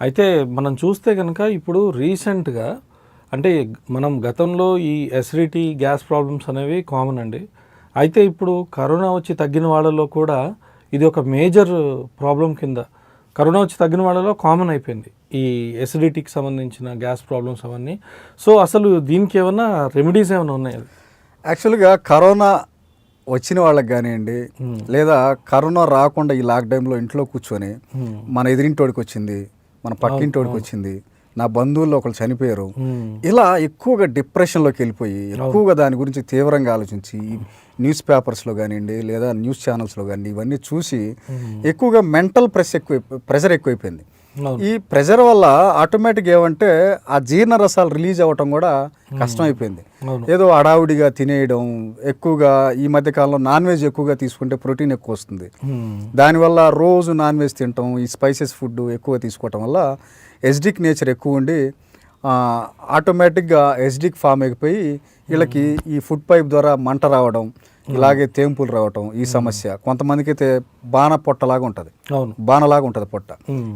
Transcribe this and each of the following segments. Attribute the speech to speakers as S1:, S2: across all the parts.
S1: అయితే మనం చూస్తే కనుక ఇప్పుడు రీసెంట్‌గా అంటే మనం గతంలో ఈ అసిడిటీ, గ్యాస్ ప్రాబ్లమ్స్ అనేవి కామన్ అండి. అయితే ఇప్పుడు కరోనా వచ్చి తగ్గిన వాళ్ళలో కూడా ఇది ఒక మేజర్ ప్రాబ్లమ్ కింద కరోనా వచ్చి తగ్గిన వాళ్ళలో కామన్ అయిపోయింది. ఈ అసిడిటీకి సంబంధించిన గ్యాస్ ప్రాబ్లమ్స్ అవన్నీ. సో, అసలు దీనికి ఏమన్నా రెమెడీస్ ఏమైనా ఉన్నాయా?
S2: యాక్చువల్గా కరోనా వచ్చిన వాళ్ళకి కానివ్వండి, లేదా కరోనా రాకుండా ఈ లాక్డౌన్లో ఇంట్లో కూర్చొని మన ఎదిరింటోడికి వచ్చింది, మన పక్కింటోడికి వచ్చింది, నా బంధువుల్లో ఒకళ్ళు చనిపోయారు, ఇలా ఎక్కువగా డిప్రెషన్లోకి వెళ్ళిపోయి ఎక్కువగా దాని గురించి తీవ్రంగా ఆలోచించి న్యూస్ పేపర్స్లో కానివ్వండి లేదా న్యూస్ ఛానల్స్లో కానీ ఇవన్నీ చూసి ఎక్కువగా మెంటల్ ప్రెషర్ ఎక్కువైపోయింది. ఈ ప్రెషర్ వల్ల ఆటోమేటిక్ ఏమంటే ఆ జీర్ణ రసాలు రిలీజ్ అవ్వటం కూడా కష్టమైపోయింది. ఏదో అడావుడిగా తినేయడం, ఎక్కువగా ఈ మధ్య కాలంలో నాన్ వెజ్ ఎక్కువగా తీసుకుంటే ప్రోటీన్ ఎక్కువ వస్తుంది, దానివల్ల రోజు నాన్ వెజ్ తినటం, ఈ స్పైసెస్ ఫుడ్ ఎక్కువ తీసుకోవటం వల్ల ఎసిడిక్ నేచర్ ఎక్కువ ఉండి ఆటోమేటిక్గా ఎసిడిక్ ఫామ్ అయిపోయి వీళ్ళకి ఈ ఫుడ్ పైప్ ద్వారా మంట రావడం, ఇలాగే తేంపులు రావటం, ఈ సమస్య. కొంతమందికి అయితే పొట్టలాగా ఉంటుంది, బాణలాగా ఉంటుంది పొట్ట,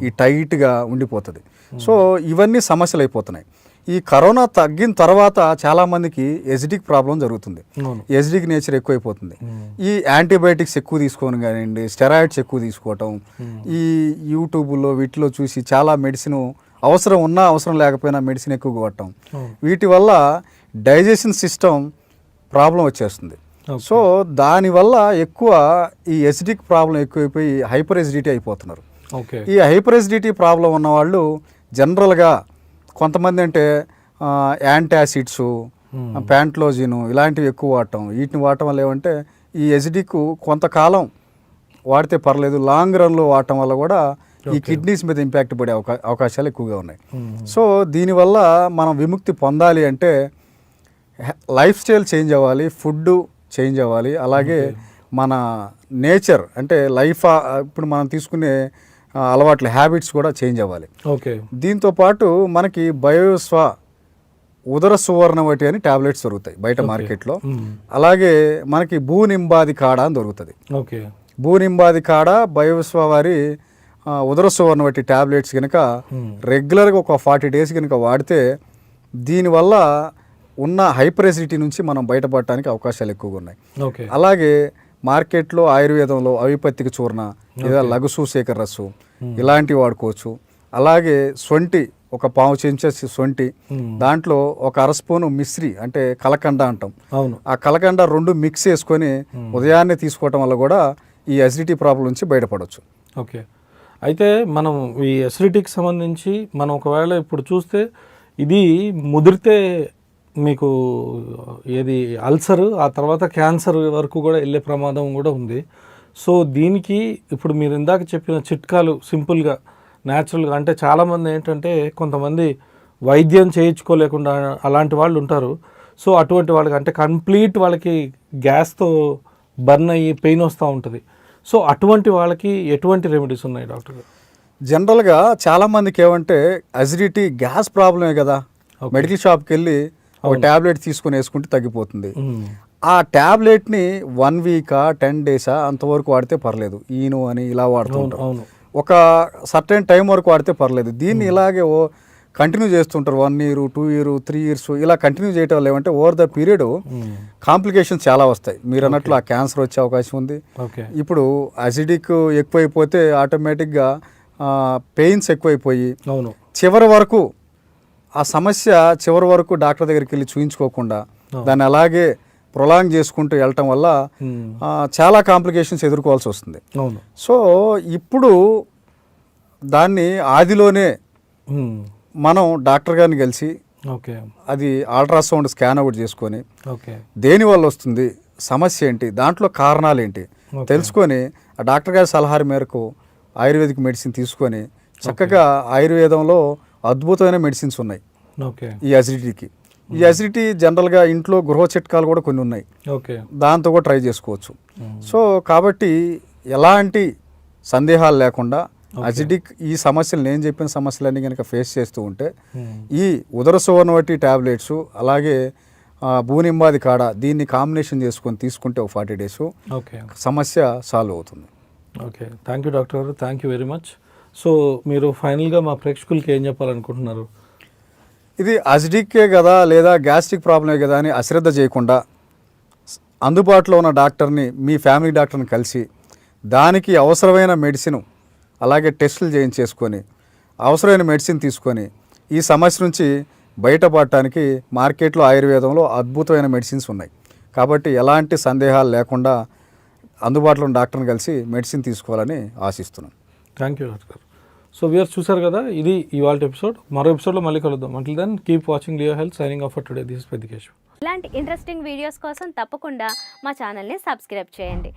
S2: ఈ టైట్గా ఉండిపోతుంది. సో ఇవన్నీ సమస్యలు అయిపోతున్నాయి. ఈ కరోనా తగ్గిన తర్వాత చాలామందికి ఎసిడిక్ ప్రాబ్లం జరుగుతుంది, ఎసిడిక్ నేచర్ ఎక్కువైపోతుంది. ఈ యాంటీబయాటిక్స్ ఎక్కువ తీసుకోవడం కానివ్వండి, స్టెరాయిడ్స్ ఎక్కువ తీసుకోవటం, ఈ యూట్యూబ్లో వీటిలో చూసి చాలా మెడిసిన్ అవసరం ఉన్నా అవసరం లేకపోయినా మెడిసిన్ ఎక్కువ కొట్టడం, వీటి వల్ల డైజెషన్ సిస్టమ్ ప్రాబ్లం వచ్చేస్తుంది. సో దానివల్ల ఎక్కువ ఈ ఎసిడిక్ ప్రాబ్లం ఎక్కువైపోయి హైపర్ ఎసిడిటీ అయిపోతున్నారు. ఈ హైపర్ ఎసిడిటీ ప్రాబ్లం ఉన్నవాళ్ళు జనరల్గా కొంతమంది అంటే యాంటాసిడ్స్, ప్యాంట్లోజిన్ ఇలాంటివి ఎక్కువ వాడటం, వీటిని వాడటం వల్ల ఏమంటే ఈ ఎసిడిక్ కొంతకాలం వాడితే పర్లేదు, లాంగ్ రన్లో వాడటం వల్ల కూడా ఈ కిడ్నీస్ మీద ఇంపాక్ట్ పడే అవకాశాలు ఎక్కువగా ఉన్నాయి. సో దీనివల్ల మనం విముక్తి పొందాలి అంటే లైఫ్ స్టైల్ చేంజ్ అవ్వాలి, ఫుడ్ చేంజ్ అవ్వాలి, అలాగే మన నేచర్ అంటే లైఫ్ ఇప్పుడు మనం తీసుకునే అలవాట్ల హ్యాబిట్స్ కూడా చేంజ్ అవ్వాలి. దీంతోపాటు మనకి ఉదర సువర్ణవటి అని టాబ్లెట్స్ దొరుకుతాయి బయట మార్కెట్లో. అలాగే మనకి భూనింబాది కాడ అని దొరుకుతుంది. భూనింబాది కాడ బయోవిశ్వ వారి ఉదర సువర్ణవటి టాబ్లెట్స్ కనుక రెగ్యులర్గా ఒక 40 days కనుక వాడితే దీనివల్ల ఉన్న హైపర్ ఎసిడిటీ నుంచి మనం బయటపడటానికి అవకాశాలు ఎక్కువగా ఉన్నాయి. అలాగే మార్కెట్లో ఆయుర్వేదంలో అవిపత్తిక చూర్ణ లేదా లఘు శేఖర రస్సు ఇలాంటివి వాడుకోవచ్చు. అలాగే సొంటి ఒక 1/4 చెంచా సొంటి, దాంట్లో ఒక 1/2 స్పూను మిశ్రి అంటే కలకండ అంటాం, ఆ కలకండ 2 మిక్స్ చేసుకొని ఉదయాన్నే తీసుకోవటం వల్ల కూడా ఈ అసిడిటీ ప్రాబ్లం నుంచి బయటపడవచ్చు.
S1: ఓకే, అయితే మనం ఈ అసిడిటీకి సంబంధించి మనం ఒకవేళ ఇప్పుడు చూస్తే ఇది ముదిరితే మీకు ఏది అల్సర్, ఆ తర్వాత క్యాన్సర్ వరకు కూడా వెళ్ళే ప్రమాదం కూడా ఉంది. సో దీనికి ఇప్పుడు మీరు ఇందాక చెప్పిన చిట్కాలు సింపుల్గా న్యాచురల్గా అంటే చాలామంది ఏంటంటే కొంతమంది వైద్యం చేయించుకోలేకుండా అలాంటి వాళ్ళు ఉంటారు. సో అటువంటి వాళ్ళకి అంటే కంప్లీట్ వాళ్ళకి గ్యాస్తో బర్న్ అయ్యి పెయిన్ వస్తూ ఉంటుంది. సో అటువంటి వాళ్ళకి ఎటువంటి రెమెడీస్ ఉన్నాయి డాక్టర్ గారు?
S2: జనరల్గా చాలామందికి ఏమంటే అసిడిటీ గ్యాస్ ప్రాబ్లమే కదా, మెడికల్ షాప్కి వెళ్ళి ఒక ట్యాబ్లెట్ తీసుకొని వేసుకుంటే తగ్గిపోతుంది. ఆ ట్యాబ్లెట్ని 1 week 10 days అంతవరకు వాడితే పర్లేదు, ఈను అని ఇలా వాడుతూ ఉంటారు. ఒక సర్టెన్ టైం వరకు వాడితే పర్లేదు. దీన్ని ఇలాగే కంటిన్యూ చేస్తుంటారు 1 year 2 years 3 years ఇలా కంటిన్యూ చేయటం వల్ల ఏమంటే ఓవర్ ద పీరియడ్ కాంప్లికేషన్స్ చాలా వస్తాయి. మీరు అన్నట్లు ఆ క్యాన్సర్ వచ్చే అవకాశం ఉంది. ఇప్పుడు అసిడిక్ ఎక్కువైపోతే ఆటోమేటిక్గా పెయిన్స్ ఎక్కువైపోయి చివరి వరకు ఆ సమస్య చివరి వరకు డాక్టర్ దగ్గరికి వెళ్ళి చూయించుకోకుండా దాన్ని అలాగే ప్రొలాంగ్ చేసుకుంటూ వెళ్ళటం వల్ల చాలా కాంప్లికేషన్స్ ఎదుర్కోవాల్సి వస్తుంది. సో ఇప్పుడు దాన్ని ఆదిలోనే మనం డాక్టర్ గారిని కలిసి అది అల్ట్రాసౌండ్ స్కాన్ అవుట్ చేసుకొని దేనివల్ల వస్తుంది, సమస్య ఏంటి, దాంట్లో కారణాలు ఏంటి తెలుసుకొని ఆ డాక్టర్ గారి సలహా మేరకు ఆయుర్వేదిక్ మెడిసిన్ తీసుకొని చక్కగా ఆయుర్వేదంలో అద్భుతమైన మెడిసిన్స్ ఉన్నాయి ఈ అసిడిటీకి. ఈ అసిడిటీ జనరల్గా ఇంట్లో గృహ చిట్కాలు కూడా కొన్ని ఉన్నాయి, దాంతో కూడా ట్రై చేసుకోవచ్చు. సో కాబట్టి ఎలాంటి సందేహాలు లేకుండా అసిడిక్ ఈ సమస్యలు నేను చెప్పిన సమస్యలన్నీ కనుక ఫేస్ చేస్తూ ఉంటే ఈ ఉదర సువర్ణవటి టాబ్లెట్స్ అలాగే భూనింబాది కాడ దీన్ని కాంబినేషన్ చేసుకొని తీసుకుంటే ఒక 40 days సమస్య సాల్వ్ అవుతుంది.
S1: ఓకే, థ్యాంక్ యూ డాక్టర్ గారు, thank you very much. So మీరు ఫైనల్గా మా ప్రేక్షకులకి ఏం చెప్పాలనుకుంటున్నారు?
S2: ఇది అసిడిక్కే కదా లేదా గ్యాస్ట్రిక్ ప్రాబ్లమే కదా అని అశ్రద్ధ చేయకుండా అందుబాటులో ఉన్న డాక్టర్ని, మీ ఫ్యామిలీ డాక్టర్ని కలిసి దానికి అవసరమైన మెడిసిన్ అలాగే టెస్టులు చేయించేసుకొని అవసరమైన మెడిసిన్ తీసుకొని ఈ సమస్య నుంచి బయటపడటానికి మార్కెట్లో ఆయుర్వేదంలో అద్భుతమైన మెడిసిన్స్ ఉన్నాయి. కాబట్టి ఎలాంటి సందేహాలు లేకుండా అందుబాటులో ఉన్న డాక్టర్ని కలిసి మెడిసిన్ తీసుకోవాలని ఆశిస్తున్నాను.
S1: థ్యాంక్ యూ డాక్టర్ గారు. సో వ్యూయర్స్ చూసారు కదా, ఇది ఇవాళ ఎపిసోడ్. మరో ఎపిసోడ్లో మళ్ళీ కలుద్దాం. Until then keep watching Leo Health. Signing off for today. This is Peddikeshav.
S3: ఇలాంటి ఇంట్రెస్టింగ్ వీడియోస్ కోసం తప్పకుండా మా ఛానల్ని సబ్స్క్రైబ్ చేయండి.